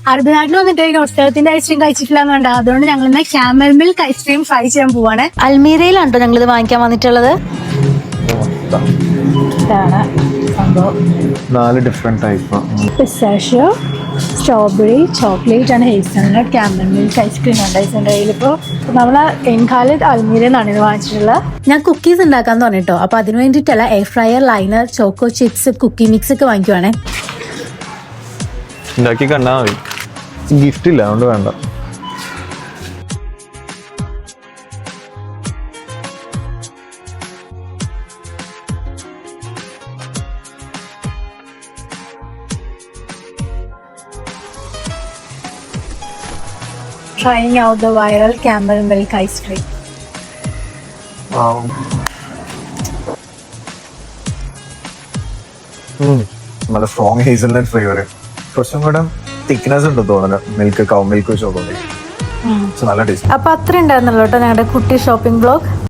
അറബി നാട്ടിൽ വന്നിട്ട് പുസ്തകത്തിന്റെ ഐസ്ക്രീം കഴിച്ചിട്ടില്ല എന്നുണ്ട്. അതുകൊണ്ട് ഞങ്ങൾ ഇന്ന് ക്യാമൽ മിൽക്ക് ഐസ്ക്രീം ട്രൈ ചെയ്യാൻ പോവാണ്. അൽമീരയിലാണ്ടോ ഞങ്ങളിത് വാങ്ങിക്കാൻ വന്നിട്ടുള്ളത്. ഇതാണ് സംഭവം. 4 different type. Pistachio, strawberry, chocolate ആണ് ഹേസൽനട്ട്, ക്യാമൽ മിൽക്ക് ഐസ്ക്രീം ഉണ്ട് ഇതിൻ്റെ കയ്യിലിപ്പോൾ. നമ്മള് എൻഖാലിദ് അൽമീരയിൽ നിന്നാണ് ഇത് വാങ്ങിച്ചിട്ടുള്ളത്. ഞാൻ കുക്കീസ് ഉണ്ടാക്കാന്ന് പറഞ്ഞിട്ടോ. അപ്പൊ അതിന് വേണ്ടിയിട്ടല്ല, air fryer, liner, choco chips, cookie mix ഒക്കെ വാങ്ങിക്കുവാണേ. ഉണ്ടാക്കി കണ്ടാ മതി. ഗിഫ്റ്റ് ഇല്ല, അതുകൊണ്ട് വേണ്ട. Trying out the viral camel milk ice cream. നല്ല സ്ട്രോങ് ഹേസൽനട്ട് ഫ്ലേവർ. കുറച്ചും കൂടെ തിക്നെസ് ഉണ്ട് തോന്നുന്നു. മിൽക്ക്, കൗ മിൽക്ക് വെച്ച് നോക്കുമ്പോൾ നല്ല ടേസ്റ്റ്. അപ്പൊ അത്ര ഉണ്ടായിരുന്നല്ലോ കേട്ടോ ഞങ്ങളുടെ കുട്ടി ഷോപ്പിംഗ് ബ്ലോഗ്.